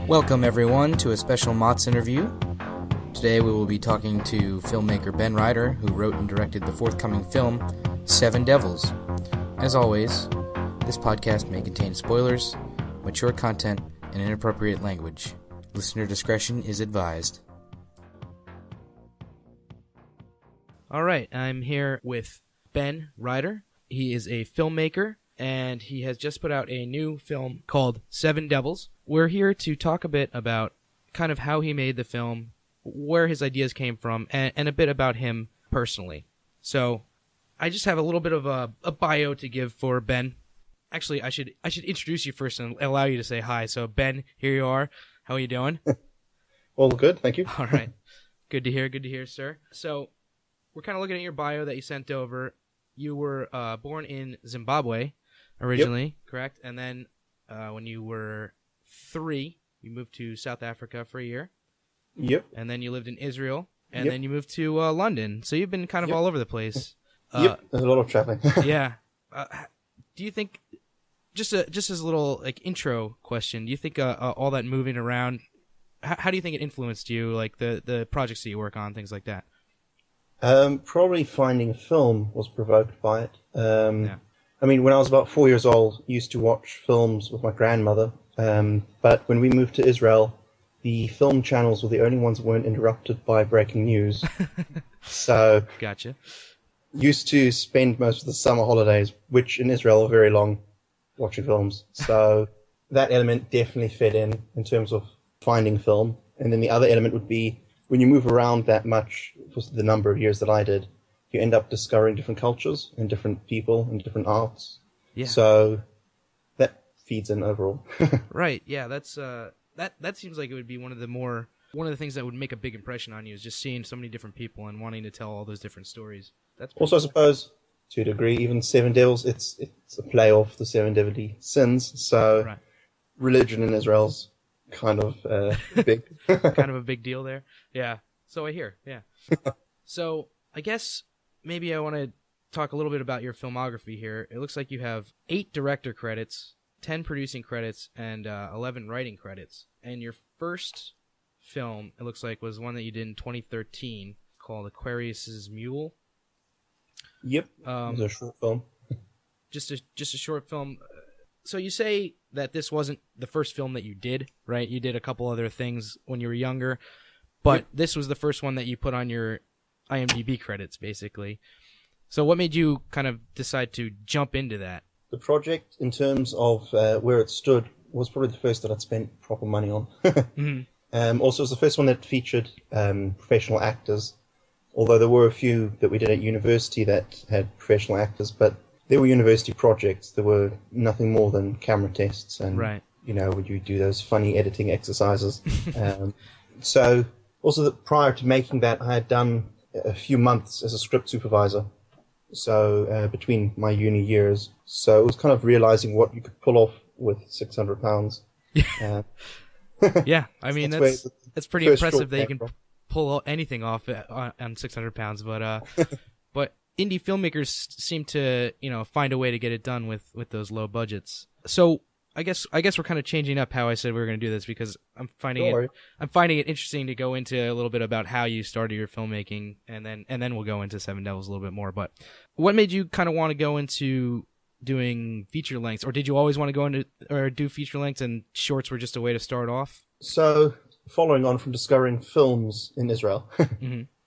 Welcome everyone to a special MOTS interview. Today we will be talking to filmmaker Ben Ryder, who wrote and directed the forthcoming film, Seven Devils. As always, this podcast may contain spoilers, mature content, and inappropriate language. Listener discretion is advised. Alright, I'm here with Ben Ryder. He is a filmmaker, and he has just put out a new film called Seven Devils. We're here to talk a bit about kind of how he made the film, where his ideas came from, and a bit about him personally. So, I just have a little bit of a bio to give for Ben. Actually, I should introduce you first and allow you to say hi. So, Ben, here you are. How are you doing? All good, thank you. All right. Good to hear, sir. So, we're kind of looking at your bio that you sent over. You were born in Zimbabwe originally, correct? And then when you were 3, you moved to South Africa for a year. Yep. And then you lived in Israel, and then you moved to London. So you've been kind of all over the place. There's a lot of traveling. Yeah. Do you think, just as a little like intro question, do you think all that moving around, how do you think it influenced you, like the projects that you work on, things like that? Probably finding film was provoked by it. I mean, when I was about 4 years old, I used to watch films with my grandmother. But when we moved to Israel, the film channels were the only ones that weren't interrupted by breaking news. So, Gotcha. Used to spend most of the summer holidays, which in Israel are very long, watching films. So that element definitely fed in terms of finding film. And then the other element would be when you move around that much, for the number of years that I did, you end up discovering different cultures and different people and different arts. Yeah. So that feeds in overall. Right. Yeah. That's that seems like it would be one of the things that would make a big impression on you, is just seeing so many different people and wanting to tell all those different stories. That's also, I suppose, to a degree, even Seven Devils, it's a play off the seven deadly sins. So religion in Israel's kind of big. Kind of a big deal there. Yeah. So I hear. Yeah. So I guess maybe I want to talk a little bit about your filmography here. It looks like you have 8 director credits, 10 producing credits, and 11 writing credits. And your first film, it looks like, was one that you did in 2013 called Aquarius's Mule. Yep. It was a short film. Just a short film. So you say that this wasn't the first film that you did, right? You did a couple other things when you were younger, but this was the first one that you put on your IMDb credits, basically. So what made you kind of decide to jump into that? The project, in terms of where it stood, was probably the first that I'd spent proper money on. Also, it was the first one that featured professional actors, although there were a few that we did at university that had professional actors, but they were university projects. There were nothing more than camera tests and, would you do those funny editing exercises. So, also, prior to making that, I had done a few months as a script supervisor. So, between my uni years. So, it was kind of realizing what you could pull off with £600. Yeah, I mean, that's pretty impressive that you can pull anything off on £600. But indie filmmakers seem to, find a way to get it done with those low budgets. So I guess we're kind of changing up how I said we were going to do this, because I'm finding it interesting to go into a little bit about how you started your filmmaking, and then we'll go into Seven Devils a little bit more. But what made you kind of want to go into doing feature lengths, or did you always want to go into or do feature lengths and shorts were just a way to start off? So, following on from discovering films in Israel,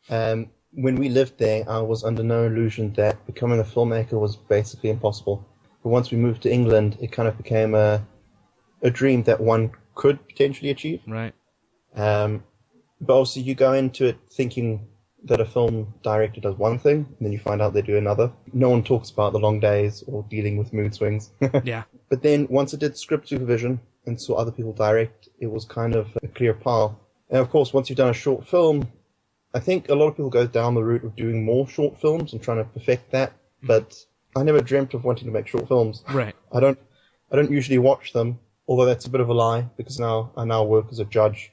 when we lived there, I was under no illusion that becoming a filmmaker was basically impossible. But once we moved to England, it kind of became a dream that one could potentially achieve. Right. But obviously, you go into it thinking that a film director does one thing, and then you find out they do another. No one talks about the long days or dealing with mood swings. Yeah. But then once I did script supervision and saw other people direct, it was kind of a clear path. And of course, once you've done a short film, I think a lot of people go down the route of doing more short films and trying to perfect that. But I never dreamt of wanting to make short films. Right. I don't usually watch them, although that's a bit of a lie, because I now work as a judge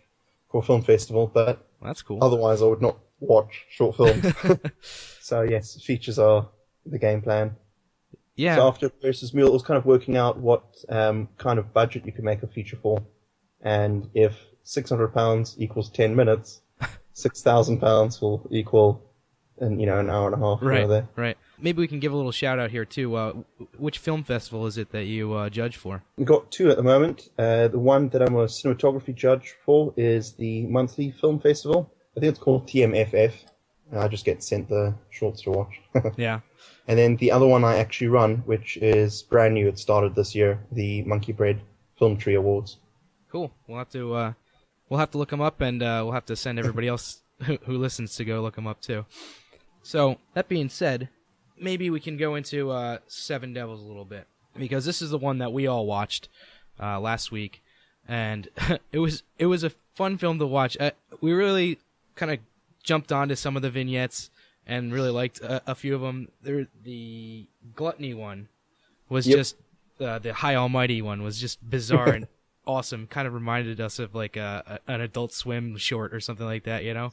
for a film festival. But that's cool. Otherwise, I would not watch short films. So yes, features are the game plan. Yeah. So after Versus Mule, it was kind of working out what kind of budget you could make a feature for. And if £600 equals 10 minutes, £6,000 will equal, an hour and a half. Right, there. Right. Maybe we can give a little shout out here too. Which film festival is it that you judge for? We've got two at the moment. The one that I'm a cinematography judge for is the monthly film festival. I think it's called TMFF. I just get sent the shorts to watch. Yeah. And then the other one I actually run, which is brand new. It started this year, the Monkey Bread Film Tree Awards. Cool. We'll have to look them up, and we'll have to send everybody else who listens to go look them up too. So that being said, maybe we can go into Seven Devils a little bit, because this is the one that we all watched last week, and it was a fun film to watch. We really kind of jumped onto some of the vignettes and really liked a few of them. The gluttony one was just the High Almighty one was just bizarre and awesome. Kind of reminded us of like an Adult Swim short or something like that, you know.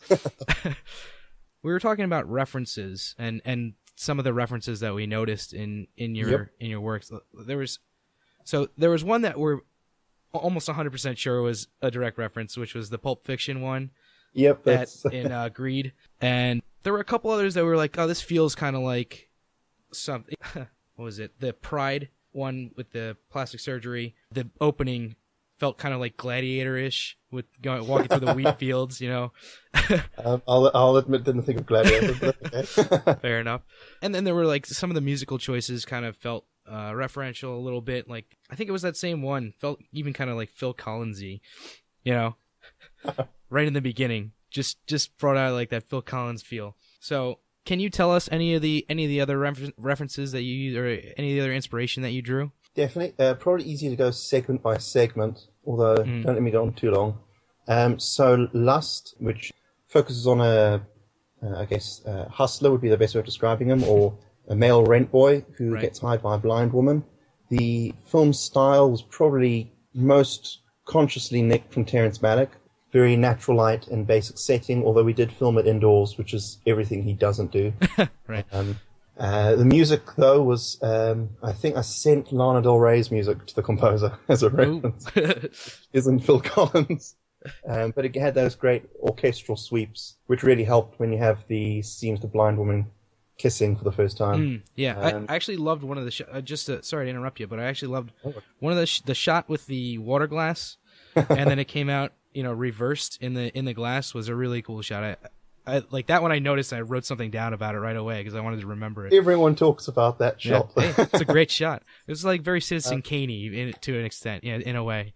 We were talking about references and some of the references that we noticed in your works. There was one that we're almost 100% sure was a direct reference, which was the Pulp Fiction one. Yep, that's in Greed, and there were a couple others that were like, oh, this feels kind of like something. What was it? The Pride one with the plastic surgery. The opening felt kind of like Gladiator-ish with walking through the wheat fields, you know. I'll admit, didn't think of Gladiator. But okay. Fair enough. And then there were like some of the musical choices kind of felt referential a little bit. Like I think it was that same one felt even kind of like Phil Collins-y, you know. Right in the beginning, just brought out like that Phil Collins feel. So, can you tell us any of the other references that you used, or any of the other inspiration that you drew? Definitely, probably easier to go segment by segment. Although don't let me go on too long. So, Lust, which focuses on a hustler would be the best way of describing him, or a male rent boy who gets hired by a blind woman. The film style was probably most consciously nicked from Terrence Malick. Very natural light and basic setting, although we did film it indoors, which is everything he doesn't do. Right. The music, though, was, I think I sent Lana Del Rey's music to the composer as a reference. Isn't Phil Collins. But it had those great orchestral sweeps, which really helped when you have the scenes of the blind woman kissing for the first time. I actually loved one of the sorry to interrupt you, but I actually loved one of the shot with the water glass, and then it came out, you know, reversed in the glass was a really cool shot. I like that one. I noticed and I wrote something down about it right away because I wanted to remember it. Everyone talks about that shot. Yeah, hey, it's a great shot. It was like very Citizen Kane-y to an extent, in a way.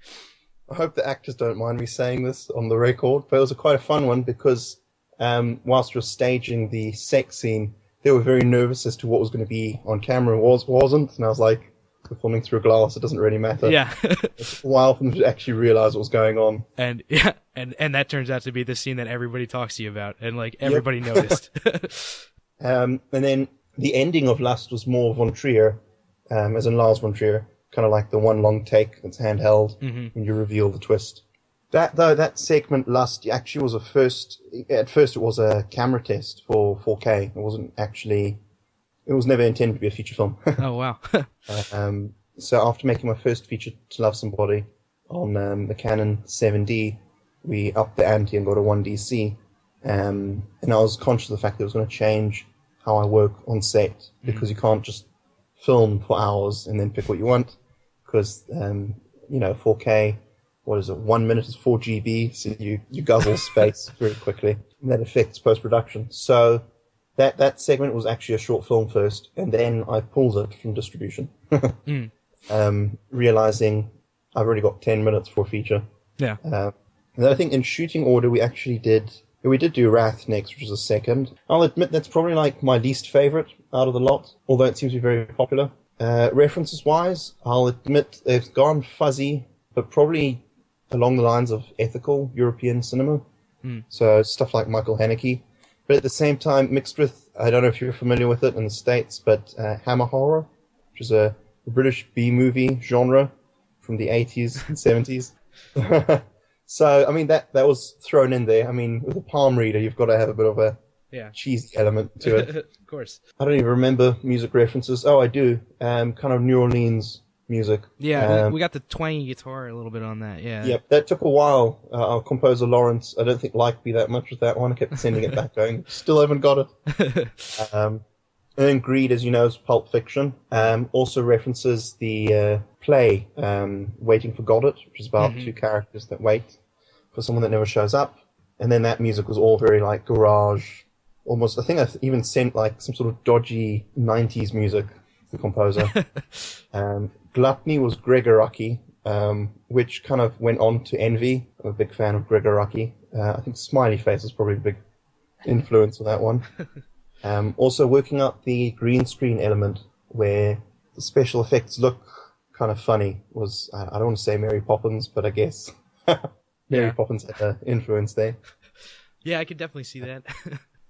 I hope the actors don't mind me saying this on the record, but it was quite a fun one because whilst we were staging the sex scene, they were very nervous as to what was going to be on camera and wasn't, and I was like, we're filming through glass, it doesn't really matter. Yeah. It's a while for them to actually realize what was going on. And and that turns out to be the scene that everybody talks to you about, and like everybody noticed. And then the ending of Lust was more von Trier, as in Lars von Trier, kind of like the one long take that's handheld when you reveal the twist. That segment Lust actually was at first it was a camera test for 4K. It wasn't actually, it was never intended to be a feature film. Oh, wow. So after making my first feature, To Love Somebody, on the Canon 7D, we upped the ante and got a 1DC. And I was conscious of the fact that it was going to change how I work on set, because you can't just film for hours and then pick what you want, because, 4K, what is it, 1 minute is 4 GB, so you guzzle space very quickly, and that affects post-production. So that segment was actually a short film first, and then I pulled it from distribution, realizing I've already got 10 minutes for a feature. Yeah. And I think in shooting order, we did do Wrath next, which was a second. I'll admit that's probably like my least favorite out of the lot, although it seems to be very popular. References-wise, I'll admit they've gone fuzzy, but probably along the lines of ethical European cinema. So stuff like Michael Haneke. But at the same time, mixed with, I don't know if you're familiar with it in the States, but Hammer Horror, which is a British B-movie genre from the 80s and 70s. So, I mean, that was thrown in there. I mean, with a palm reader, you've got to have a bit of a cheesy element to it. Of course. I don't even remember music references. Oh, I do. Kind of New Orleans music. Yeah, we got the twangy guitar a little bit on that, yeah. Yep, that took a while. Our composer, Lawrence, I don't think liked me that much with that one. I kept sending it back going, still haven't got it. And then Greed, as you know, is Pulp Fiction. Also references the play, Waiting for Godot, which is about two characters that wait for someone that never shows up. And then that music was all very like garage, almost, I think I even sent like some sort of dodgy 90s music to the composer. Gluttony was Gregoraki, which kind of went on to Envy. I'm a big fan of Gregoraki. I think Smiley Face is probably a big influence of that one. Also working out the green screen element where the special effects look kind of funny was, I don't want to say Mary Poppins, but I guess Mary Poppins had an influence there. Yeah, I could definitely see that.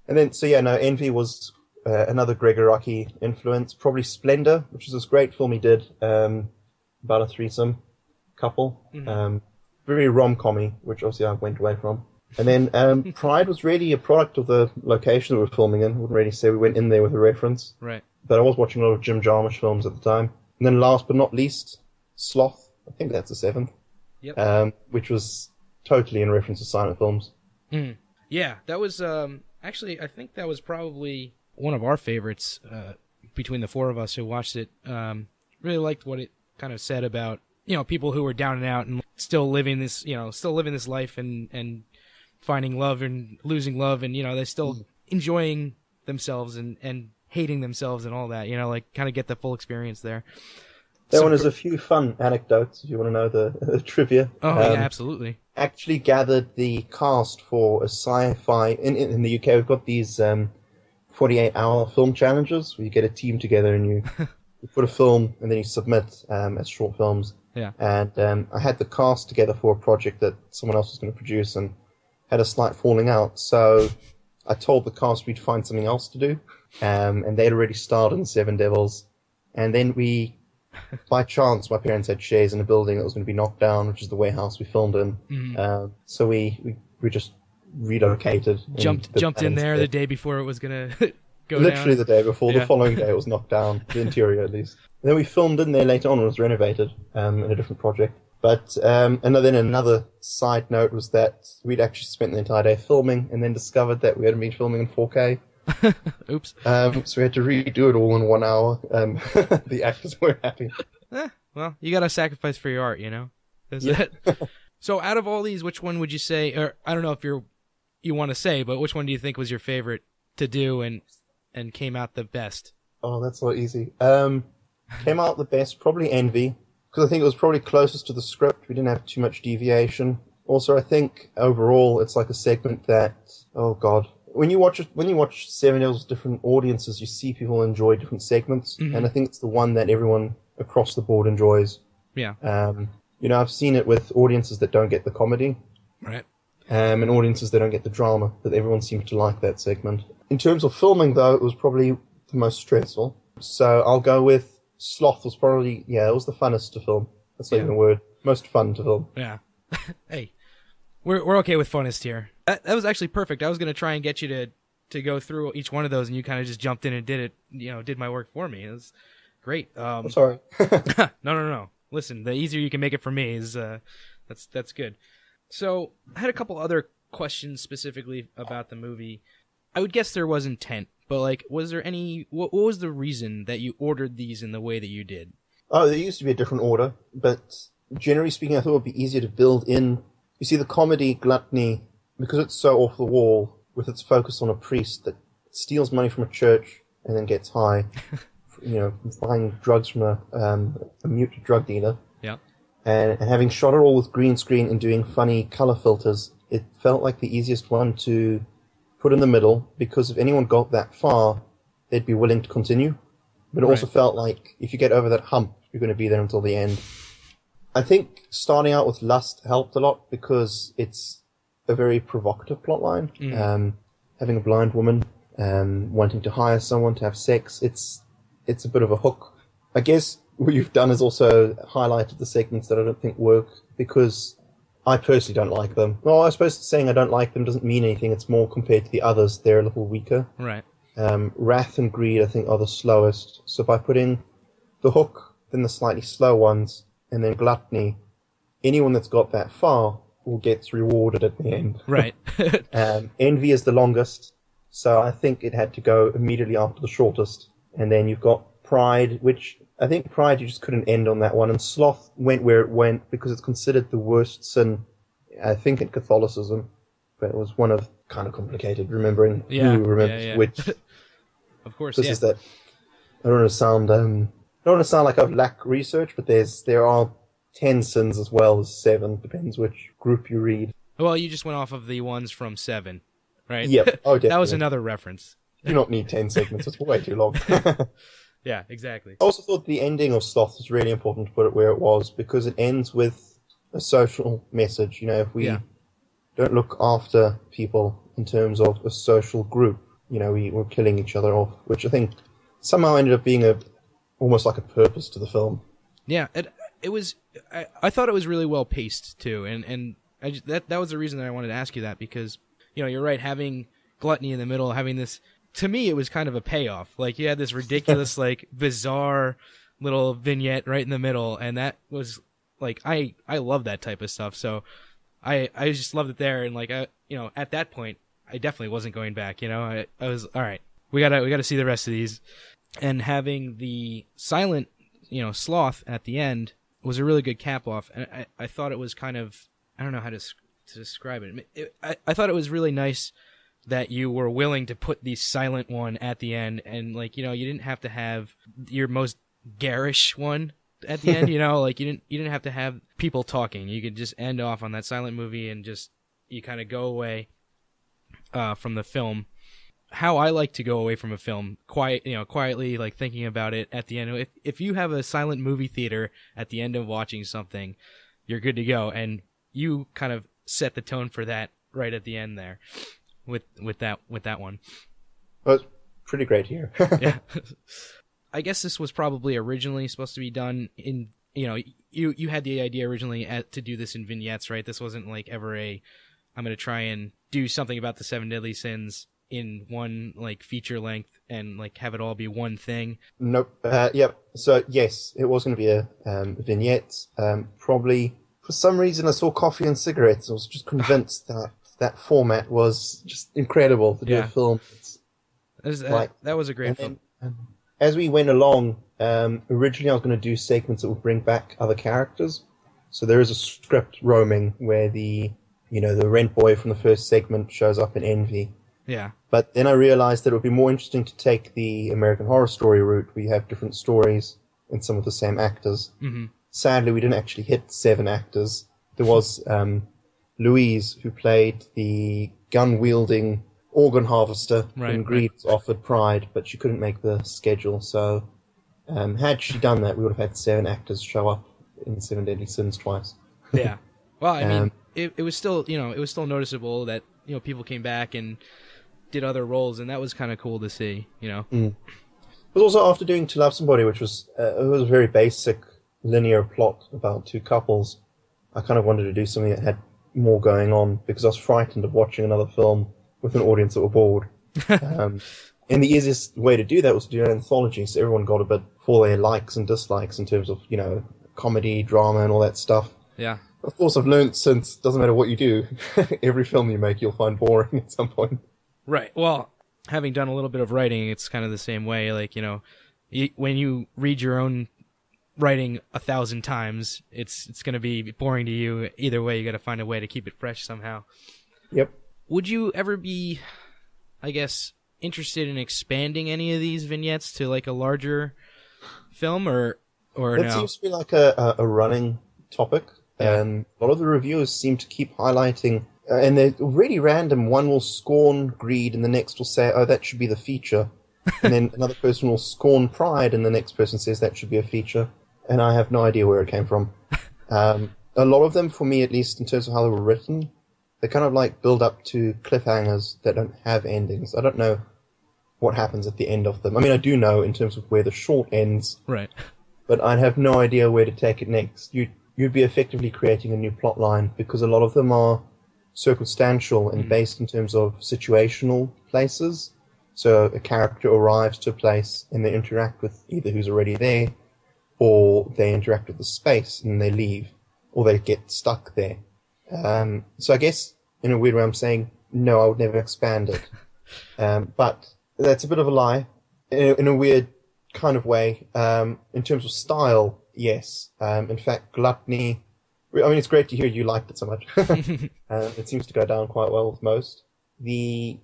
And then, so yeah, no, Envy was another Gregoraki influence. Probably Splendor, which is this great film he did about a threesome couple. Very rom-commy, which obviously I went away from. And then Pride was really a product of the location that we were filming in. I wouldn't really say we went in there with a reference. Right. But I was watching a lot of Jim Jarmusch films at the time. And then last but not least, Sloth. I think that's the seventh. Yep. Which was totally in reference to silent films. Yeah, that was... Actually, I think that was probably one of our favorites between the four of us who watched it. Really liked what it kind of said about, people who were down and out and still living this life and finding love and losing love, and they're still enjoying themselves and hating themselves and all that. Like kind of get the full experience there. There one has a few fun anecdotes if you want to know the trivia. Oh yeah, absolutely. Actually gathered the cast for a sci-fi in the UK. We've got these 48-hour film challenges where you get a team together and you put a film and then you submit as short films. Yeah. And I had the cast together for a project that someone else was going to produce and had a slight falling out. So I told the cast we'd find something else to do, and they'd already starred in Seven Devils, and then we. By chance, my parents had shares in a building that was going to be knocked down, which is the warehouse we filmed in. So we just relocated. Jumped in there the day before it was going to go Literally down. The day before. The following day it was knocked down, the interior at least. And then we filmed in there later on when it was renovated in a different project. But and then another side note was that we'd actually spent the entire day filming and then discovered that we hadn't been filming in 4K. Oops. So we had to redo it all in 1 hour. The actors weren't happy. Well, you gotta sacrifice for your art, So out of all these, which one would you say, or I don't know if you want to say, but which one do you think was your favorite to do and came out the best? Oh, that's not easy. Came out the best, probably Envy, because I think it was probably closest to the script. We didn't have too much deviation. Also, I think overall it's like a segment that, oh god, when you watch Seven Devils with different audiences, you see people enjoy different segments, and I think it's the one that everyone across the board enjoys. Yeah. I've seen it with audiences that don't get the comedy, right, and audiences that don't get the drama, but everyone seems to like that segment. In terms of filming, though, it was probably the most stressful. So I'll go with Sloth was probably, it was the funnest to film. That's not even a word. Most fun to film. Yeah. Hey, we're okay with funnest here. That was actually perfect. I was going to try and get you to go through each one of those, and you kind of just jumped in and did it, did my work for me. It was great. I'm sorry. No. Listen, the easier you can make it for me is that's good. So I had a couple other questions specifically about the movie. I would guess there was intent, but was there any? What was the reason that you ordered these in the way that you did? Oh, there used to be a different order, but generally speaking, I thought it would be easier to build in. You see, the comedy Gluttony, because it's so off the wall, with its focus on a priest that steals money from a church and then gets high, buying drugs from a mute drug dealer. Yeah. And having shot it all with green screen and doing funny color filters, it felt like the easiest one to put in the middle, because if anyone got that far, they'd be willing to continue. But it also felt like if you get over that hump, you're going to be there until the end. I think starting out with Lust helped a lot because it's a very provocative plotline. Having a blind woman wanting to hire someone to have sex, it's a bit of a hook. I guess what you've done is also highlighted the segments that I don't think work, because I personally don't like them. Well, I suppose saying I don't like them doesn't mean anything. It's more compared to the others, they're a little weaker. Right. Wrath and Greed, I think, are the slowest. So by putting the hook then the slightly slow ones, and then gluttony. Anyone that's got that far gets rewarded at the end. Right. Envy is the longest, so I think it had to go immediately after the shortest. And then you've got pride, which I think pride you just couldn't end on that one. And sloth went where it went because it's considered the worst sin, I think, in Catholicism. But it was one of kind of complicated remembering who remembers which. Of course, this is that. I don't want to sound like I've lacked research, but there are 10 sins as well as 7. Depends which group you read. Well, you just went off of the ones from 7, right? Yep. Oh, definitely. That was another reference. You do not need 10 segments. It's way too long. Yeah, exactly. I also thought the ending of Sloth was really important to put it where it was because it ends with a social message. You know, if we don't look after people in terms of a social group, you know, we're killing each other off, which I think somehow ended up being almost like a purpose to the film. Yeah, it was. I thought it was really well paced too, and that was the reason that I wanted to ask you that because you're right, having gluttony in the middle, having this. To me, it was kind of a payoff. Like, you had this ridiculous, like, bizarre little vignette right in the middle, and that was, like, I love that type of stuff, so I just loved it there, and, like, at that point, I definitely wasn't going back, I was, all right, we gotta see the rest of these, and having the silent, sloth at the end was a really good cap-off, and I thought it was kind of, I don't know how to describe it. I thought it was really nice that you were willing to put the silent one at the end, and like you didn't have to have your most garish one at the end. Like you didn't have to have people talking. You could just end off on that silent movie and just you kind of go away from the film. How I like to go away from a film, quietly, like thinking about it at the end. If you have a silent movie theater at the end of watching something, you're good to go, and you kind of set the tone for that right at the end there. With that one. Well, it's pretty great here. Yeah. I guess this was probably originally supposed to be done in, you had the idea originally to do this in vignettes, right? This wasn't like ever I'm going to try and do something about the 7 deadly sins in one like feature length and like have it all be one thing. Nope. Yep. So yes, it was going to be a vignette. Probably for some reason I saw coffee and cigarettes. I was just convinced that format was just incredible to do a film. That was a great film. As we went along, originally I was going to do segments that would bring back other characters. So there is a script roaming where the rent boy from the first segment shows up in Envy. Yeah. But then I realized that it would be more interesting to take the American Horror Story route where you have different stories and some of the same actors. Mm-hmm. Sadly, we didn't actually hit 7 actors. There was Louise, who played the gun-wielding organ harvester in Greed's offered Pride, but she couldn't make the schedule. So had she done that, we would have had 7 actors show up in 7 Deadly Sins twice. Yeah. Well, I mean, it was still, it was still noticeable that, people came back and did other roles, and that was kind of cool to see, Mm. But also after doing To Love Somebody, which was it was a very basic linear plot about 2 couples, I kind of wanted to do something that had more going on because I was frightened of watching another film with an audience that were bored. And the easiest way to do that was to do an anthology, so everyone got a bit for their likes and dislikes in terms of, comedy, drama, and all that stuff. Yeah. Of course, I've learned since, doesn't matter what you do, every film you make you'll find boring at some point. Right. Well, having done a little bit of writing, it's kind of the same way. Like, when you read your own writing 1,000 times, it's going to be boring to you. Either way, you got to find a way to keep it fresh somehow. Yep. Would you ever be, I guess, interested in expanding any of these vignettes to like a larger film, or no? That seems to be like a running topic. Yeah. A lot of the reviewers seem to keep highlighting, and they're really random. One will scorn Greed, and the next will say, "Oh, that should be the feature." And then another person will scorn Pride, and the next person says that should be a feature. And I have no idea where it came from. A lot of them, for me at least, in terms of how they were written, they kind of like build up to cliffhangers that don't have endings. I don't know what happens at the end of them. I mean, I do know in terms of where the short ends, right? But I'd have no idea where to take it next. You'd be effectively creating a new plot line because a lot of them are circumstantial and based in terms of situational places. So a character arrives to a place and they interact with either who's already there, or they interact with the space and they leave, or they get stuck there. So I guess in a weird way I'm saying, no, I would never expand it. But that's a bit of a lie in a weird kind of way. In terms of style, yes. In fact, Gluttony, I mean, it's great to hear you liked it so much. It seems to go down quite well with most. The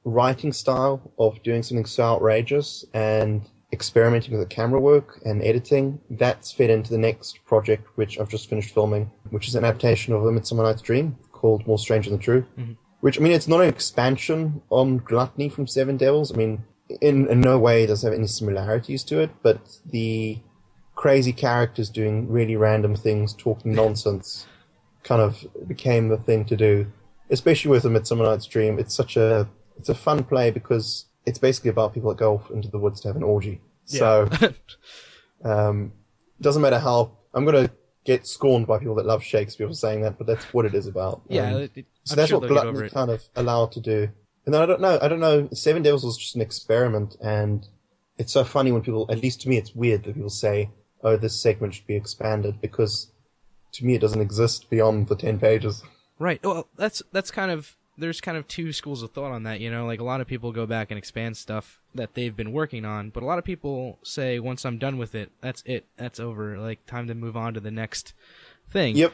writing style of doing something so outrageous and experimenting with the camera work and editing, that's fed into the next project, which I've just finished filming, which is an adaptation of A Midsummer Night's Dream called More Strange Than True. Mm-hmm. Which, I mean, it's not an expansion on Gluttony from Seven Devils. I mean, in no way does it have any similarities to it, but the crazy characters doing really random things, talking nonsense, kind of became the thing to do. Especially with A Midsummer Night's Dream, it's a fun play because it's basically about people that go off into the woods to have an orgy. Yeah. So, doesn't matter how, I'm going to get scorned by people that love Shakespeare for saying that, but that's what it is about. Yeah. So that's what Gluttony kind of allowed to do. And then I don't know, Seven Devils was just an experiment, and it's so funny when people, at least to me, it's weird that people say, oh, this segment should be expanded, because to me it doesn't exist beyond the 10 pages. Right. Well, that's kind of, there's kind of two schools of thought on that, you know, like a lot of people go back and expand stuff that they've been working on, but a lot of people say, once I'm done with it, that's over, like, time to move on to the next thing. Yep.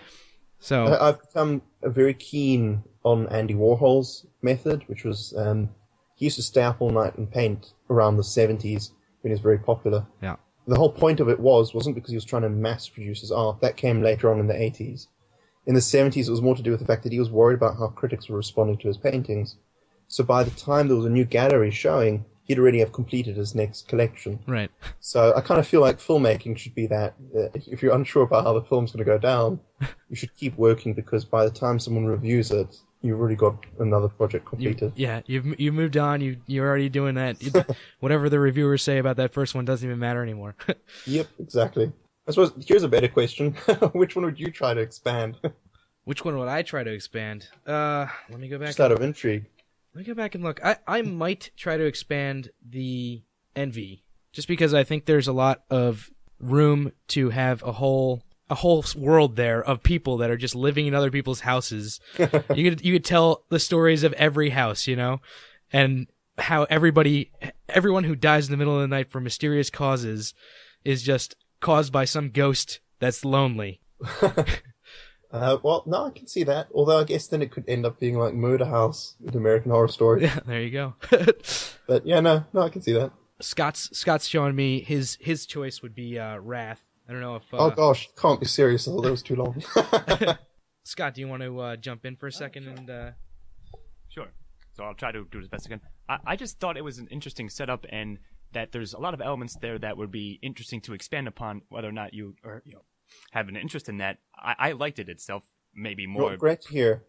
So I've become very keen on Andy Warhol's method, which was, he used to stay up all night and paint around the 70s when he was very popular. Yeah. The whole point of it wasn't because he was trying to mass produce his art. That came later on in the 80s. In the 70s, it was more to do with the fact that he was worried about how critics were responding to his paintings. So by the time there was a new gallery showing, he'd already have completed his next collection. Right. So I kind of feel like filmmaking should be that. If you're unsure about how the film's going to go down, you should keep working, because by the time someone reviews it, you've already got another project completed. You've moved on. You're already doing that. Whatever the reviewers say about that first one doesn't even matter anymore. Yep, exactly. I suppose here's a better question. Which one would you try to expand? Which one would I try to expand? Let me go back. Just out of intrigue. Let me go back and look. I might try to expand the Envy, just because I think there's a lot of room to have a whole world there of people that are just living in other people's houses. You could tell the stories of every house, you know, and how everyone who dies in the middle of the night for mysterious causes is just caused by some ghost that's lonely. Well, no, I can see that. Although I guess then it could end up being like Murder House with American Horror Story. Yeah, there you go. But yeah, no, I can see that. Scott's showing me his choice would be Wrath. I don't know if. Oh gosh, can't be serious. That was too long. Scott, do you want to jump in for a second and? Sure. So I'll try to do as best I can. I just thought it was an interesting setup, and that there's a lot of elements there that would be interesting to expand upon, whether or not you have an interest in that. I liked it itself, maybe more. Well, great to hear.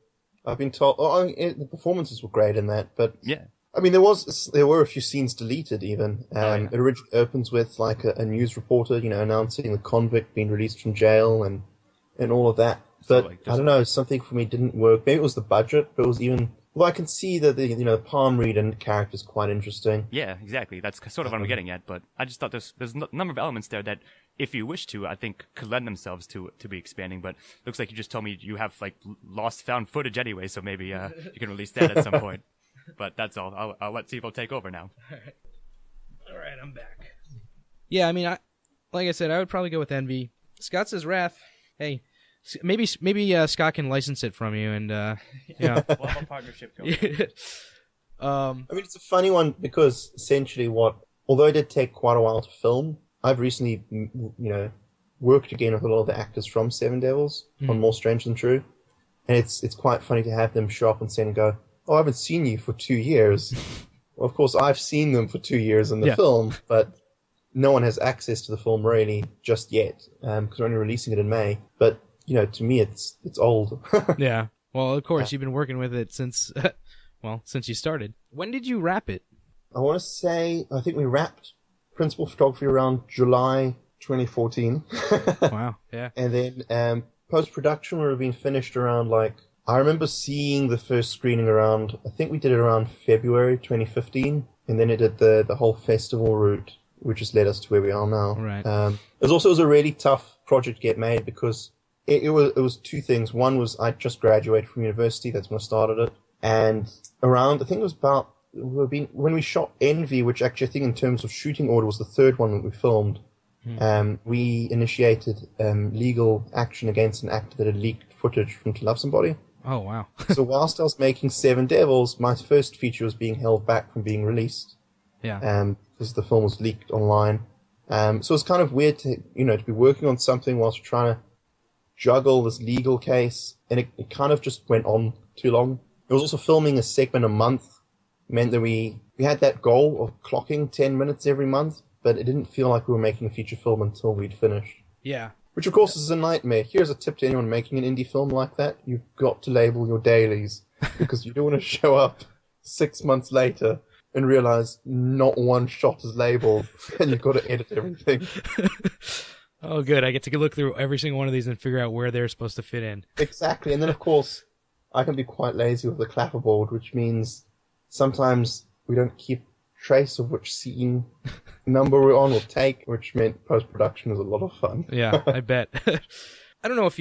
I've been told. The performances were great in that, but yeah. I mean, there were a few scenes deleted even. It originally opens with like a news reporter, announcing the convict being released from jail and all of that. But so, I don't know, something for me didn't work. Maybe it was the budget, but it was even. Well, I can see that the palm reader character is quite interesting. Yeah, exactly. That's sort of what I'm getting at. But I just thought there's a number of elements there that, if you wish to, I think could lend themselves to be expanding. But looks like you just told me you have like lost found footage anyway, so maybe you can release that at some point. But that's all. I'll let Steve take over now. All right, I'm back. Yeah, I mean, like I said, I would probably go with Envy. Scott says Wrath. Hey, maybe Scott can license it from you, and we'll have a partnership going. I mean, it's a funny one because essentially, although it did take quite a while to film, I've recently, worked again with a lot of the actors from Seven Devils on More Strange Than True, and it's quite funny to have them show up on set and go, "Oh, I haven't seen you for 2 years." Well, of course, I've seen them for 2 years in the film, but no one has access to the film really just yet, because we're only releasing it in May. But to me, it's old. Yeah. Well, of course, you've been working with it since you started. When did you wrap it? I want to say, I think we wrapped principal photography around July 2014. Wow. Yeah. And then post-production would have been finished around I remember seeing the first screening around, I think we did it around February 2015, and then it did the whole festival route which has led us to where we are now. Right. It was a really tough project to get made because it was two things. One was I just graduated from university. That's when I started it. And around, I think it was about, when we shot Envy, which actually I think in terms of shooting order was the third one that we filmed, we initiated legal action against an actor that had leaked footage from To Love Somebody. Oh, wow. So whilst I was making Seven Devils, my first feature was being held back from being released. Yeah. Because the film was leaked online. So it's kind of weird to be working on something whilst trying to juggle this legal case, and it kind of just went on too long. It was also filming a segment a month, meant that we had that goal of clocking 10 minutes every month, but it didn't feel like we were making a feature film until we'd finished. Yeah. Which, of course, is a nightmare. Here's a tip to anyone making an indie film like that. You've got to label your dailies, because you don't want to show up 6 months later and realize not one shot is labeled, and you've got to edit everything. Oh, good. I get to look through every single one of these and figure out where they're supposed to fit in. Exactly. And then, of course, I can be quite lazy with the clapperboard, which means sometimes we don't keep trace of which scene number we're on or take, which meant post-production was a lot of fun. Yeah, I bet. I don't know if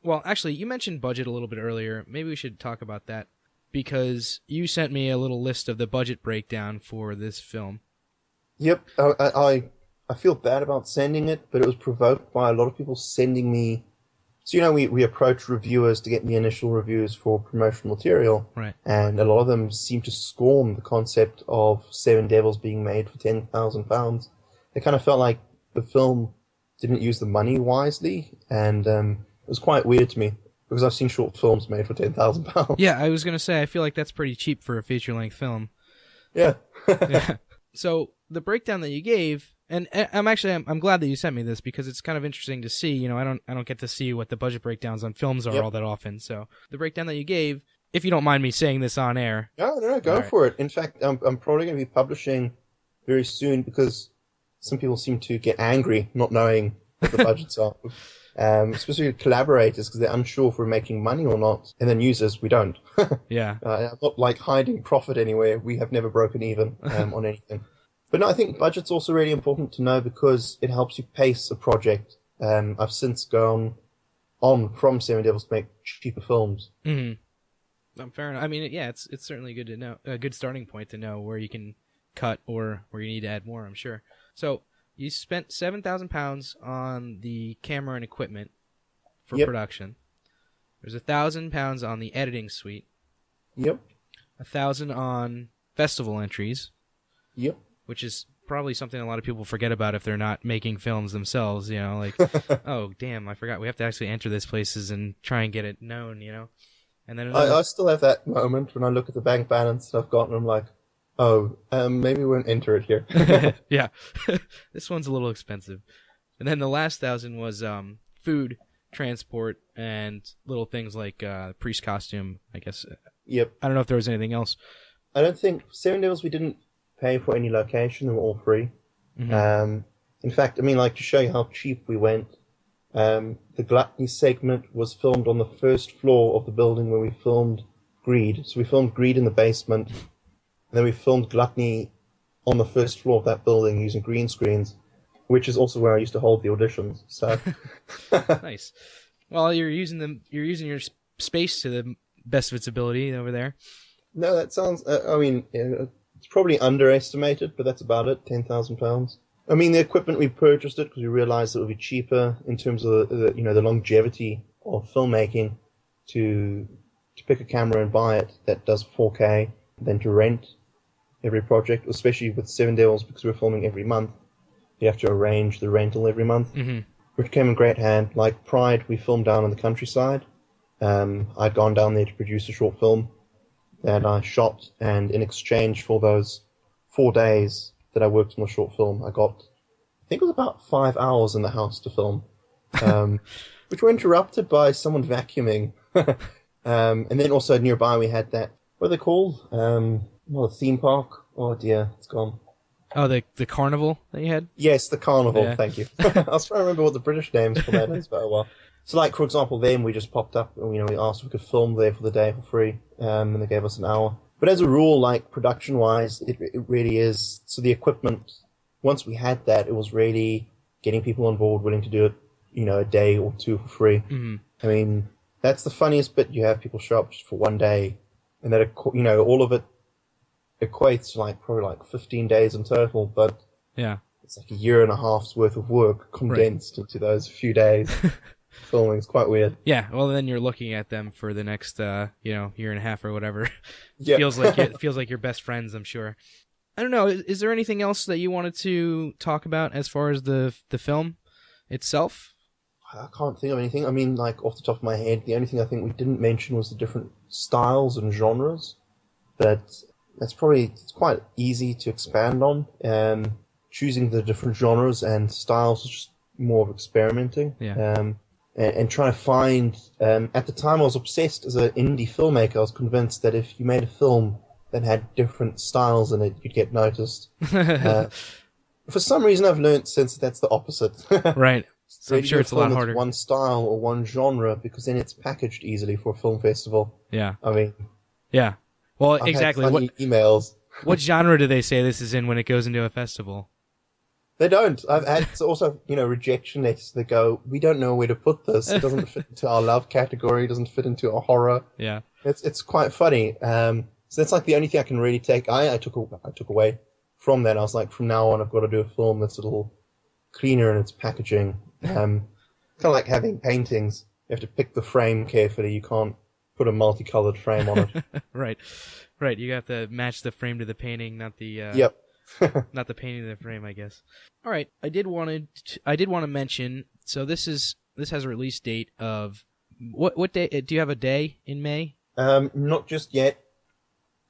well, actually, you mentioned budget a little bit earlier. Maybe we should talk about that, because you sent me a little list of the budget breakdown for this film. Yep, I feel bad about sending it, but it was provoked by a lot of people sending me. So, we approach reviewers to get the initial reviews for promotional material. Right. And a lot of them seem to scorn the concept of Seven Devils being made for £10,000. They kind of felt like the film didn't use the money wisely, and it was quite weird to me, because I've seen short films made for £10,000. Yeah, I was going to say, I feel like that's pretty cheap for a feature-length film. Yeah. Yeah. So, the breakdown that you gave... And I'm glad that you sent me this, because it's kind of interesting to see. I don't get to see what the budget breakdowns on films are all that often. So the breakdown that you gave, if you don't mind me saying this on air. No, go for it. In fact, I'm probably going to be publishing very soon, because some people seem to get angry not knowing what the budgets are. Especially collaborators, because they're unsure if we're making money or not. And then users, we don't. Yeah. I'm not like hiding profit anywhere. We have never broken even on anything. But no, I think budget's also really important to know, because it helps you pace a project. I've since gone on from Seven Devils to make cheaper films. Mm-hmm. Fair enough. I mean, yeah, it's certainly good to know, a good starting point to know where you can cut or where you need to add more, I'm sure. So you spent £7,000 on the camera and equipment for production. There's £1,000 on the editing suite. Yep. $1,000 on festival entries. Yep. Which is probably something a lot of people forget about if they're not making films themselves, like, oh, damn, I forgot. We have to actually enter these places and try and get it known, And then I still have that moment when I look at the bank balance that I've got, and I'm like, oh, maybe we won't enter it here. Yeah. This one's a little expensive. And then the last $1,000 was food, transport, and little things like priest costume, I guess. Yep. I don't know if there was anything else. I don't think Seven Devils, we didn't pay for any location. They were all free. Mm-hmm. In fact, to show you how cheap we went, the Gluttony segment was filmed on the first floor of the building where we filmed Greed. So we filmed Greed in the basement, and then we filmed Gluttony on the first floor of that building using green screens, which is also where I used to hold the auditions. So nice. Well, you're using your space to the best of its ability over there. No, that sounds. It's probably underestimated, but that's about it. £10,000. The equipment, we purchased it because we realized it would be cheaper in terms of the longevity of filmmaking to pick a camera and buy it that does 4K than to rent every project, especially with Seven Devils, because we're filming every month. You have to arrange the rental every month, which came in great hand. Like Pride, we filmed down in the countryside. I'd gone down there to produce a short film that I shot, and in exchange for those 4 days that I worked on the short film, I got, I think it was about 5 hours in the house to film, which were interrupted by someone vacuuming. And then also nearby we had that, what are they called? Not a theme park. Oh dear, it's gone. Oh, the carnival that you had? Yes, the carnival, Thank you. I was trying to remember what the British names for that is, but oh well. So, like, for example, then we just popped up and, we asked if we could film there for the day for free, and they gave us an hour. But as a rule, like, production-wise, it really is, so the equipment once we had that, it was really getting people on board, willing to do it, a day or two for free. Mm-hmm. I mean, that's the funniest bit. You have people show up just for one day, and that, all of it equates to probably 15 days in total, but yeah, it's like a year and a half's worth of work condensed into those few days. Filming is quite weird. Yeah, well, then you're looking at them for the next, year and a half or whatever. Yeah. It feels like you're best friends, I'm sure. I don't know. Is there anything else that you wanted to talk about as far as the film itself? I can't think of anything. I mean, off the top of my head, the only thing I think we didn't mention was the different styles and genres. But it's quite easy to expand on. Choosing the different genres and styles is just more of experimenting. Yeah. And trying to find... at the time, I was obsessed as an indie filmmaker. I was convinced that if you made a film that had different styles in it, you'd get noticed. For some reason, I've learned since that's the opposite. Right. So I'm sure it's a lot harder. One style or one genre, because then it's packaged easily for a film festival. Yeah. I mean... Yeah. Well, I've exactly. Had funny emails. What genre do they say this is in when it goes into a festival? They don't. I've had also, rejection letters that go, we don't know where to put this. It doesn't fit into our love category. It doesn't fit into our horror. Yeah. It's quite funny. So that's the only thing I can really take. I took away from that. I was like, from now on, I've got to do a film that's a little cleaner in its packaging. Kind of like having paintings. You have to pick the frame carefully. You can't put a multicolored frame on it. Right. You have to match the frame to the painting, not the Yep. not the painting of the frame, I guess. All right, I did want to mention. So this has a release date of what day? Do you have a day in May? Not just yet,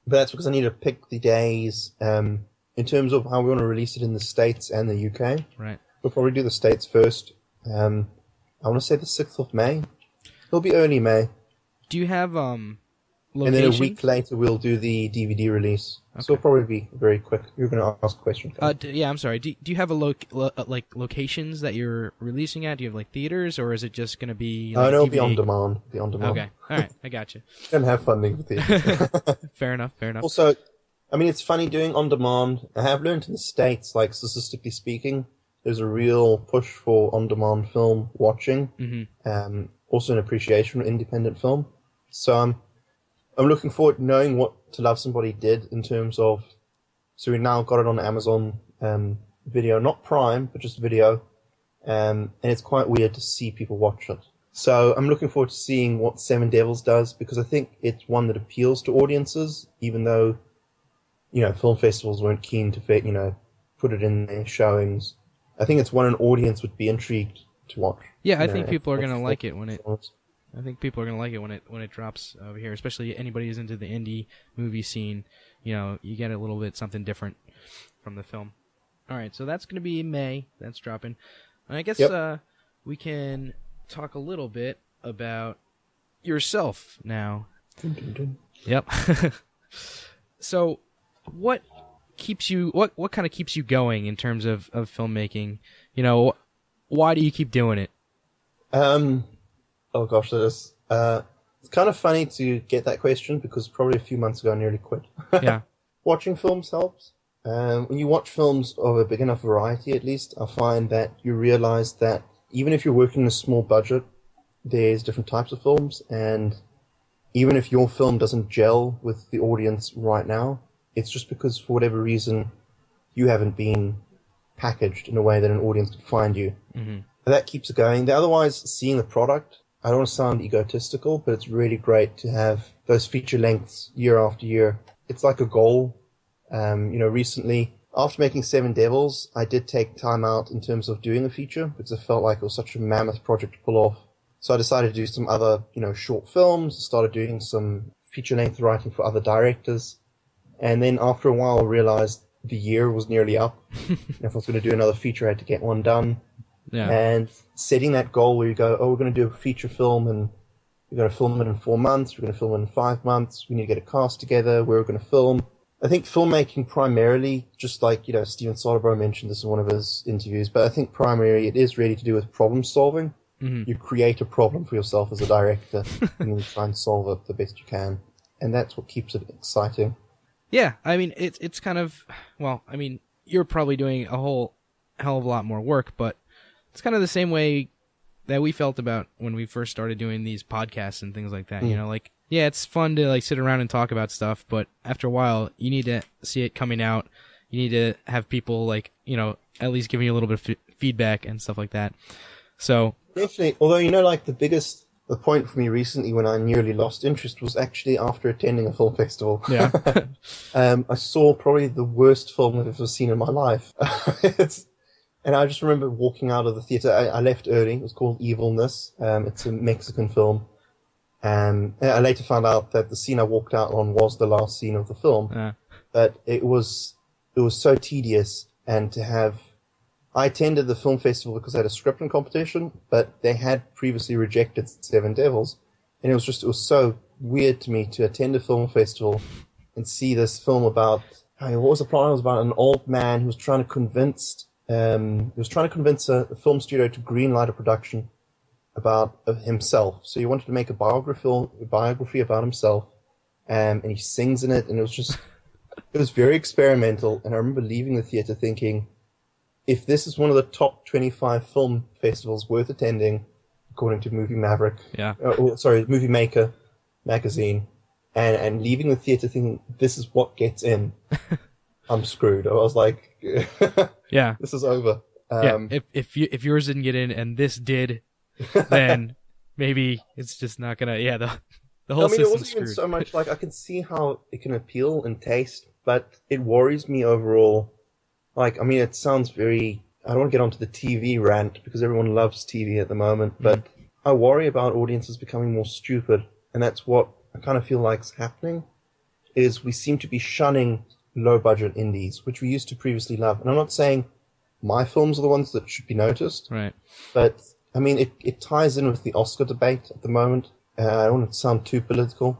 but that's because I need to pick the days. In terms of how we want to release it in the States and the UK. Right. We'll probably do the States first. I want to say the 6th of May. It'll be early May. Do you have locations? And then a week later we'll do the DVD release. Okay. So it'll probably be very quick. You're going to ask a question. Yeah, I'm sorry. Do you have locations that you're releasing at? Do you have theaters, or is it just going to be? No, it'll be on demand. Okay, all right, I got you. Don't have funding for theaters. Fair enough. Also, I mean, it's funny doing on demand. I have learned in the States, statistically speaking, there's a real push for on demand film watching. Mm-hmm. Also an appreciation for independent film. So I'm looking forward to knowing what To Love Somebody did in terms of... So we now got it on Amazon Video, not Prime, but just Video. And it's quite weird to see people watch it. So I'm looking forward to seeing what Seven Devils does, because I think it's one that appeals to audiences, even though, film festivals weren't keen to, put it in their showings. I think it's one an audience would be intrigued to watch. Yeah, I think people are going to like it when it... I think people are going to like it when it drops over here, especially anybody who's into the indie movie scene. You get a little bit something different from the film. All right, so that's going to be in May. That's dropping. And I guess we can talk a little bit about yourself now. Dun, dun, dun. Yep. So, what keeps you? What kind of keeps you going in terms of filmmaking? Why do you keep doing it? Oh gosh, that is. It's kind of funny to get that question, because probably a few months ago I nearly quit. Yeah. Watching films helps. When you watch films of a big enough variety, at least, I find that you realize that even if you're working on a small budget, there's different types of films, and even if your film doesn't gel with the audience right now, it's just because for whatever reason you haven't been packaged in a way that an audience could find you. Mm-hmm. That keeps it going. Otherwise, seeing the product, I don't want to sound egotistical, but it's really great to have those feature lengths year after year. It's like a goal. Recently, after making Seven Devils, I did take time out in terms of doing a feature, because I felt like it was such a mammoth project to pull off. So I decided to do some other, short films, started doing some feature length writing for other directors. And then after a while, I realized the year was nearly up. If I was going to do another feature, I had to get one done. Yeah. And setting that goal where you go, we're going to do a feature film, and we're going to film it in 4 months, we're going to film it in 5 months, we need to get a cast together, we're going to film. I think filmmaking primarily, just like, Steven Soderbergh mentioned this in one of his interviews, but I think primarily it is really to do with problem solving. Mm-hmm. You create a problem for yourself as a director, and then you try and solve it the best you can. And that's what keeps it exciting. Yeah, I mean, it's kind of, you're probably doing a whole hell of a lot more work, but it's kind of the same way that we felt about when we first started doing these podcasts and things like that. You know, like, yeah, it's fun to like sit around and talk about stuff, but after a while, you need to see it coming out. You need to have people like, you know, at least giving you a little bit of feedback and stuff like that. So definitely, although, you know, like the point for me recently when I nearly lost interest was actually after attending a film festival. Yeah. I saw probably the worst film I've ever seen in my life. And I just remember walking out of the theater. I left early. It was called Evilness. It's a Mexican film. And I later found out that the scene I walked out on was the last scene of the film. But it was so tedious. And I attended the film festival because I had a scripting competition, but they had previously rejected Seven Devils. And it was so weird to me to attend a film festival and see this film about, what was the plot? It was about an old man who was trying to convince a film studio to greenlight a production about himself. So he wanted to make a biography about himself, and he sings in it, and it was very experimental. And I remember leaving the theater thinking, if this is one of the top 25 film festivals worth attending, according to Movie Maverick, Movie Maker magazine, and leaving the theater thinking this is what gets in, I'm screwed. I was like, yeah, this is over. If yours didn't get in and this did, then maybe it's just not gonna. Yeah, the whole system's it wasn't screwed. Even so much like I can see how it can appeal and taste, but it worries me overall. Like, I mean, it sounds very. I don't want to get onto the TV rant because everyone loves TV at the moment, but I worry about audiences becoming more stupid, and that's what I kind of feel like is happening. Is we seem to be shunning low-budget indies, which we used to previously love. And I'm not saying my films are the ones that should be noticed, right? But I mean, it ties in with the Oscar debate at the moment. I don't want to sound too political,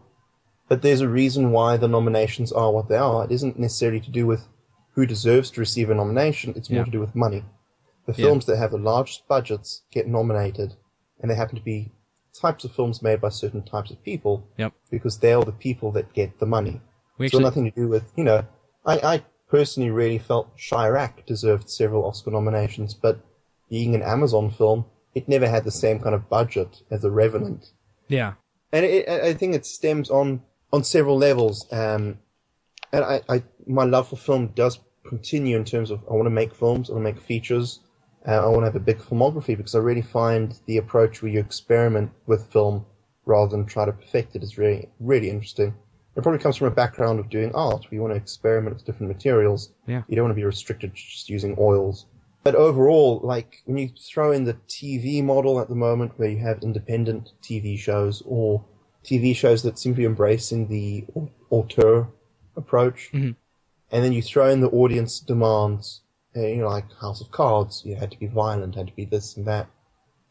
but there's a reason why the nominations are what they are. It isn't necessarily to do with who deserves to receive a nomination. It's more to do with money. The films that have the largest budgets get nominated, and they happen to be types of films made by certain types of people, because they are the people that get the money. It's got nothing to do with, you know, I personally really felt Chirac deserved several Oscar nominations, but being an Amazon film, it never had the same kind of budget as The Revenant. Yeah. And I think it stems on several levels. And my love for film does continue in terms of I want to make films, I want to make features, I want to have a big filmography, because I really find the approach where you experiment with film rather than try to perfect it is really, really interesting. It probably comes from a background of doing art, where you want to experiment with different materials. Yeah. You don't want to be restricted to just using oils. But overall, like, when you throw in the TV model at the moment, where you have independent TV shows, or TV shows that seem to be embracing the auteur approach, and then you throw in the audience demands, you know, like House of Cards, you had to be violent, had to be this and that.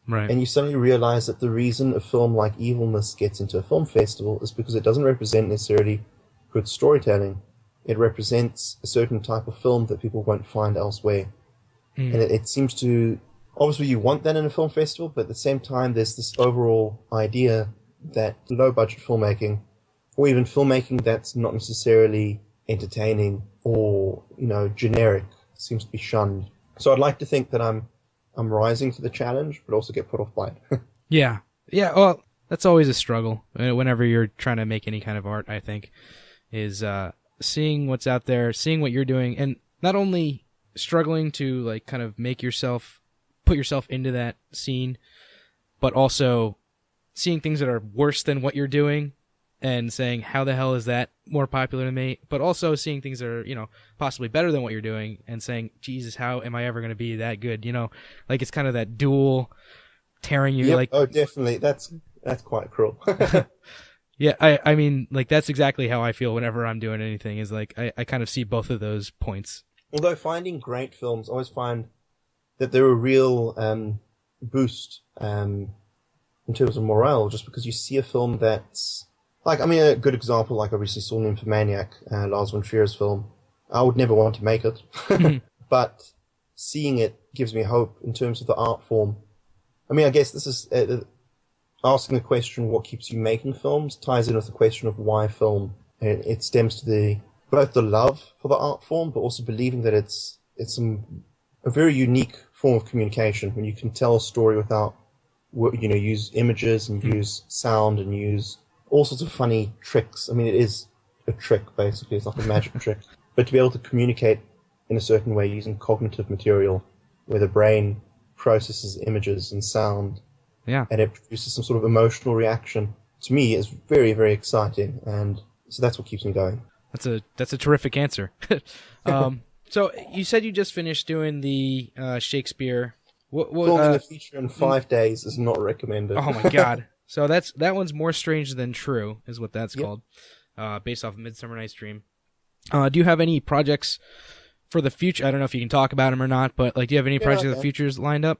Right. And you suddenly realize that the reason a film like Evilness gets into a film festival is because it doesn't represent necessarily good storytelling. It represents a certain type of film that people won't find elsewhere. And it seems to... Obviously, you want that in a film festival, but at the same time, there's this overall idea that low-budget filmmaking, or even filmmaking that's not necessarily entertaining or, you know, generic, seems to be shunned. So I'd like to think that I'm rising to the challenge, but also get put off by it. Yeah. Well, that's always a struggle whenever you're trying to make any kind of art, I think, is seeing what's out there, seeing what you're doing, and not only struggling to like kind of put yourself into that scene, but also seeing things that are worse than what you're doing and saying, how the hell is that more popular than me? But also seeing things that are, you know, possibly better than what you're doing and saying, Jesus, how am I ever going to be that good? You know, like it's kind of that dual tearing you. Yep. Like, oh, definitely. That's quite cruel. Yeah. I mean, like that's exactly how I feel whenever I'm doing anything, is like, I kind of see both of those points. Although finding great films, I always find that they're a real boost in terms of morale, just because you see a film that's... Like, I mean, a good example, like I recently saw Nymphomaniac, Lars von Trier's film. I would never want to make it, but seeing it gives me hope in terms of the art form. I mean, I guess this is asking the question, what keeps you making films, ties in with the question of why film. And it stems to both the love for the art form, but also believing that it's a very unique form of communication when you can tell a story without, use images and use sound and use all sorts of funny tricks. I mean, it is a trick, basically. It's like a magic trick. But to be able to communicate in a certain way using cognitive material where the brain processes images and sound, and it produces some sort of emotional reaction, to me is very, very exciting. And so that's what keeps me going. That's a terrific answer. So you said you just finished doing the Shakespeare. Filming a feature in 5 days is not recommended. Oh my god! So that one's more strange than true, is what that's called, based off of Midsummer Night's Dream. Do you have any projects for the future? I don't know if you can talk about them or not, but do you have any projects for the futures lined up?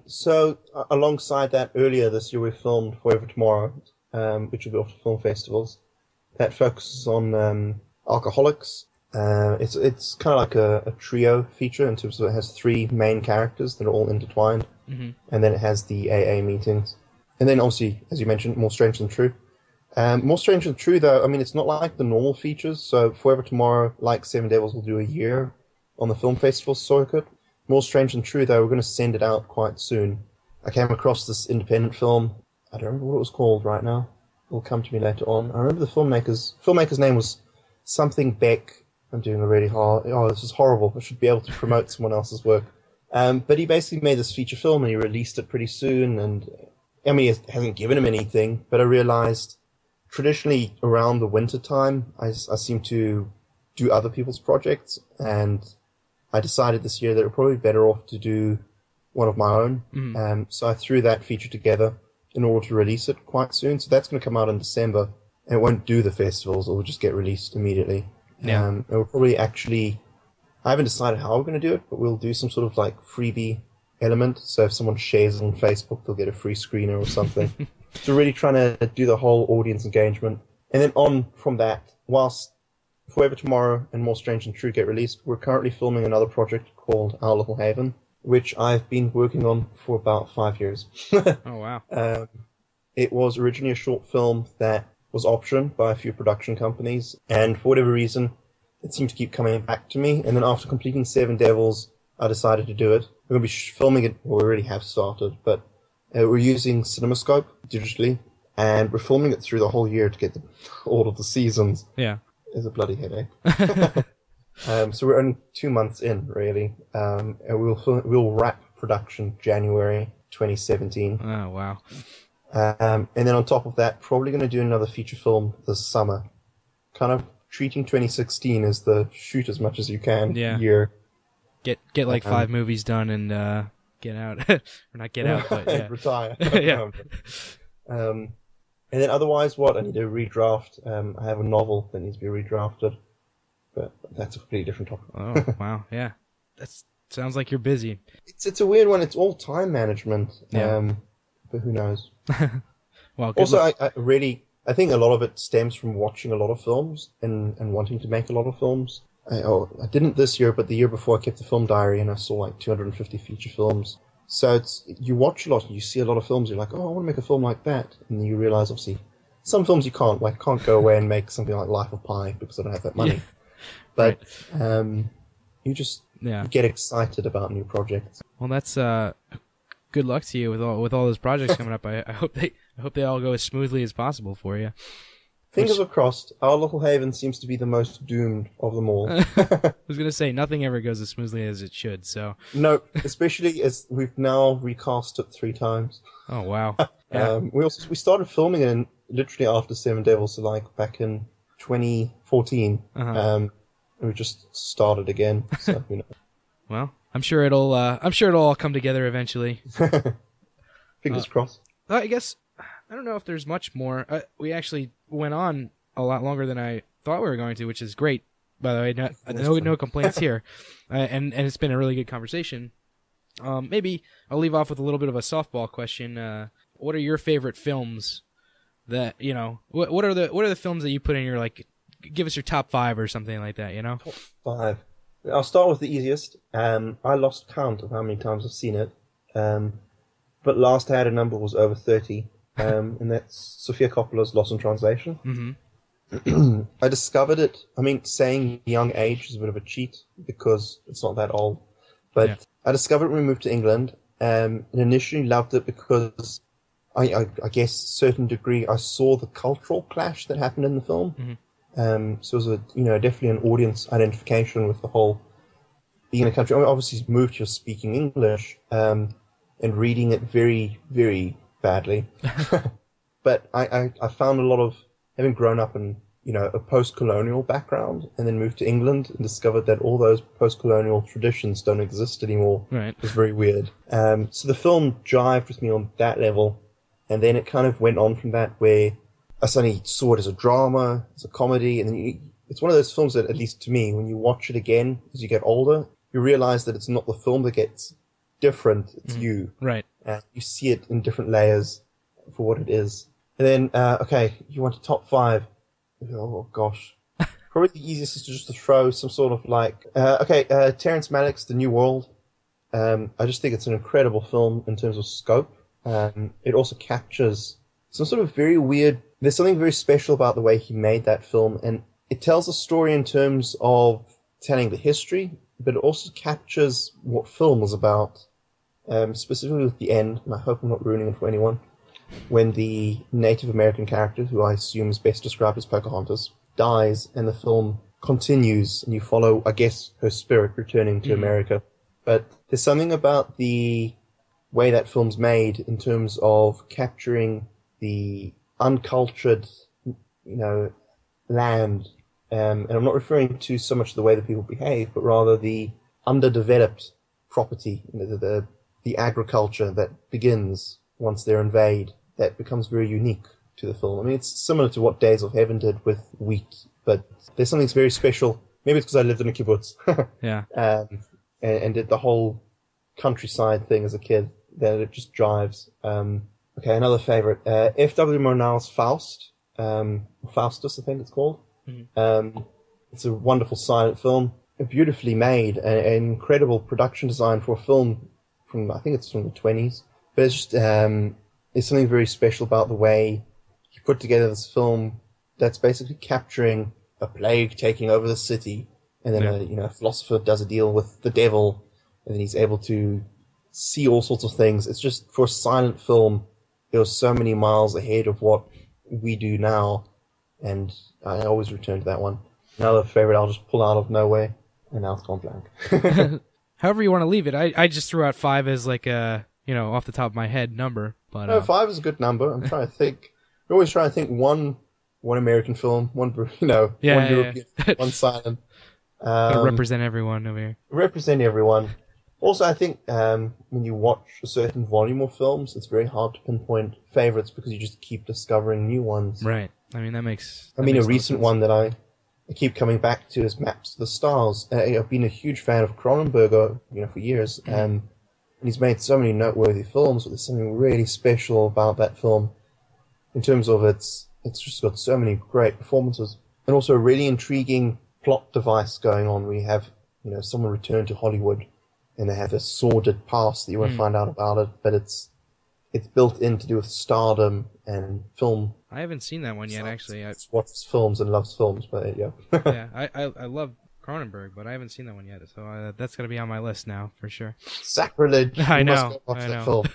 So alongside that, earlier this year we filmed Forever Tomorrow, which will be off to film festivals. That focuses on alcoholics. It's kind of like a trio feature in terms of it has 3 main characters that are all intertwined, and then it has the AA meetings, and then obviously, as you mentioned, More Strange Than True. More Strange Than True, though, I mean, it's not like the normal features. So Forever Tomorrow, like Seven Devils, will do a year on the film festival circuit. More Strange Than True, though, we're going to send it out quite soon. I came across this independent film. I don't remember what it was called right now. It'll come to me later on. I remember the filmmaker's name was something Beck. I'm doing a really hard. Oh, this is horrible. I should be able to promote someone else's work. But he basically made this feature film and he released it pretty soon. And I mean, it hasn't given him anything. But I realized traditionally around the winter time, I seem to do other people's projects. And I decided this year that it would probably be better off to do one of my own. So I threw that feature together in order to release it quite soon. So that's going to come out in December. And it won't do the festivals. It will just get released immediately. And we'll probably I haven't decided how we're going to do it, but we'll do some sort of freebie element. So if someone shares it on Facebook, they'll get a free screener or something. So really trying to do the whole audience engagement. And then on from that, whilst Forever Tomorrow and More Strange Than True get released, we're currently filming another project called Our Little Haven, which I've been working on for about 5 years. Oh, wow. It was originally a short film that was optioned by a few production companies, and for whatever reason, it seemed to keep coming back to me. And then after completing Seven Devils, I decided to do it. We're going to be filming it, well, we already have started, but we're using CinemaScope digitally, and we're filming it through the whole year to get all of the seasons. Yeah. It's a bloody headache. So we're only 2 months in, really, and we'll wrap production January 2017. Oh, wow. And then on top of that, probably going to do another feature film this summer. Kind of treating 2016 as the shoot as much as you can year. Get 5 movies done and get out. Or not get out, but yeah. Retire. Yeah. And then otherwise, I need to redraft. I have a novel that needs to be redrafted. But that's a completely different topic. Oh, wow. Yeah. That sounds like you're busy. It's a weird one. It's all time management. Yeah. But who knows? Well, also, I think a lot of it stems from watching a lot of films and wanting to make a lot of films. I didn't this year, but the year before I kept the film diary and I saw 250 feature films. So you watch a lot and you see a lot of films. You're like, oh, I want to make a film like that. And then you realize, obviously, some films you can't. Can't go away and make something like Life of Pi because I don't have that money. Yeah. But you just get excited about new projects. Well, that's good luck to you with all those projects coming up. I hope they all go as smoothly as possible for you. Fingers are crossed. Our Little Haven seems to be the most doomed of them all. I was going to say, nothing ever goes as smoothly as it should, so... No, especially as we've now recast it 3 times. Oh, wow. Yeah. We started filming it literally after Seven Devils, so back in 2014. And we just started again, so you know. Well, I'm sure it'll all come together eventually. Fingers crossed. I guess... I don't know if there's much more. We actually went on a lot longer than I thought we were going to, which is great. By the way, no complaints here, and it's been a really good conversation. Maybe I'll leave off with a little bit of a softball question. What are your favorite films? That what are the films that you put in your give us your top 5 or something like that? Top 5. I'll start with the easiest. I lost count of how many times I've seen it, but last I had a number was over 30. And that's Sofia Coppola's Lost in Translation. Mm-hmm. I discovered it. I mean, saying young age is a bit of a cheat because it's not that old. But I discovered it when we moved to England, and initially loved it because I guess to a certain degree I saw the cultural clash that happened in the film. So it was definitely an audience identification with the whole being in a country. I mean, obviously moved here speaking English and reading it very, very badly. But I found a lot of, having grown up in a post-colonial background and then moved to England and discovered that all those post-colonial traditions don't exist anymore. Right. It was very weird. So the film jived with me on that level, and then it kind of went on from that, where I suddenly saw it as a drama, as a comedy, and then it's one of those films that, at least to me, when you watch it again as you get older, you realize that it's not the film that gets different, it's you. Right. You see it in different layers for what it is. And then, okay, you want a top 5. Oh, gosh. Probably the easiest is just to throw some sort of Terrence Malick's The New World. I just think it's an incredible film in terms of scope. It also captures some sort of very weird, there's something very special about the way he made that film, and it tells a story in terms of telling the history, but it also captures what film was about, specifically with the end, and I hope I'm not ruining it for anyone, when the Native American character, who I assume is best described as Pocahontas, dies, and the film continues, and you follow, I guess, her spirit returning to America. But there's something about the way that film's made in terms of capturing the uncultured, land. And I'm not referring to so much the way that people behave, but rather the underdeveloped property, the agriculture that begins once they're invaded, that becomes very unique to the film. I mean, it's similar to what Days of Heaven did with wheat, but there's something that's very special. Maybe it's because I lived in a kibbutz. Yeah. And did the whole countryside thing as a kid, that it just drives. Okay, another favorite. F.W. Murnau's Faust. Faustus, I think it's called. It's a wonderful silent film, beautifully made, an incredible production design for a film from, I think it's from the 20s. But it's just, there's something very special about the way he put together this film that's basically capturing a plague taking over the city, and then a philosopher does a deal with the devil, and then he's able to see all sorts of things. It's just, for a silent film, it was so many miles ahead of what we do now, and I always return to that one. Another favorite I'll just pull out of nowhere, and now it's gone blank. However you want to leave it. I just threw out 5 as like a, off the top of my head number. But no, 5 is a good number. I'm trying to think. We're always trying to think one American film, one European, one silent. Represent everyone over here. Represent everyone. Also, I think when you watch a certain volume of films, it's very hard to pinpoint favorites because you just keep discovering new ones. Right. I mean, that makes. A recent one that I keep coming back to is Maps to the Stars. I've been a huge fan of Cronenberg, for years, and he's made so many noteworthy films. But there's something really special about that film, in terms of it's just got so many great performances, and also a really intriguing plot device going on. We have someone return to Hollywood, and they have this sordid past that you won't find out about it, but it's built in to do with stardom and film. I haven't seen that one yet, actually. I watches films and loves films, but yeah. Yeah, I love Cronenberg, but I haven't seen that one yet, so that's going to be on my list now, for sure. Sacrilege! I know. That film.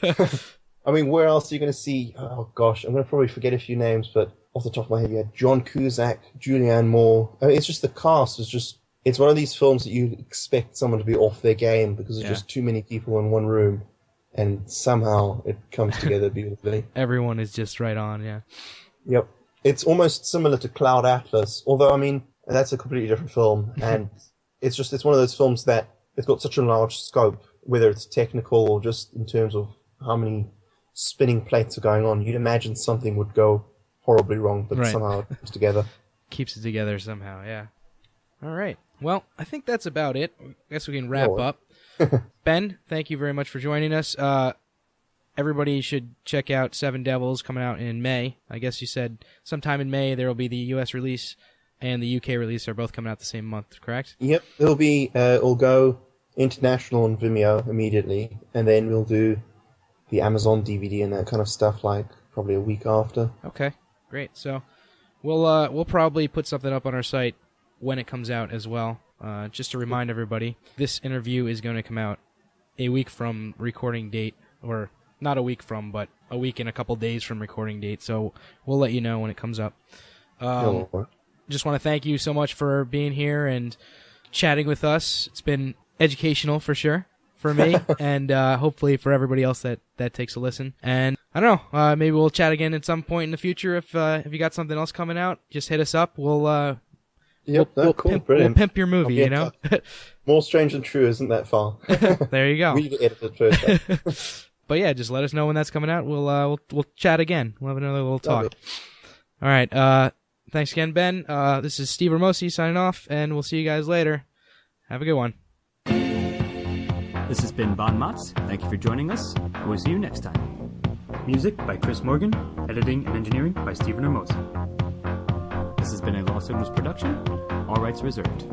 I mean, where else are you going to see? Oh gosh, I'm going to probably forget a few names, but off the top of my head, John Cusack, Julianne Moore. I mean, it's just the cast is just. It's one of these films that you expect someone to be off their game because there's just too many people in one room, and somehow it comes together beautifully. Everyone is just right on, yeah. Yep. It's almost similar to Cloud Atlas, although, I mean, that's a completely different film, and it's one of those films that it's got such a large scope, whether it's technical or just in terms of how many spinning plates are going on. You'd imagine something would go horribly wrong, but somehow it comes together. Keeps it together somehow, yeah. All right. Well, I think that's about it. I guess we can wrap up. Ben, thank you very much for joining us. Everybody should check out Seven Devils coming out in May. I guess you said sometime in May there will be the US release and the UK release are both coming out the same month, correct? Yep. It'll go international on Vimeo immediately, and then we'll do the Amazon DVD and that kind of stuff like probably a week after. Okay, great. So we'll probably put something up on our site when it comes out as well. Just to remind everybody, this interview is going to come out a week from recording date, or not a week from, but a week and a couple days from recording date. So we'll let you know when it comes up. Just want to thank you so much for being here and chatting with us. It's been educational for sure for me, and hopefully for everybody else that takes a listen. And I don't know, maybe we'll chat again at some point in the future. If you got something else coming out, just hit us up. We'll pimp your movie, you know. More Strange Than True isn't that far. There you go. We get edited first. But yeah, just let us know when that's coming out. We'll chat again. We'll have another little talk. All right. Thanks again, Ben. This is Steve Ramosi signing off, and we'll see you guys later. Have a good one. This has been Von MOTS. Thank you for joining us. We'll see you next time. Music by Chris Morgan. Editing and engineering by Stephen Ramosi. This has been a Lost Signals production. All rights reserved.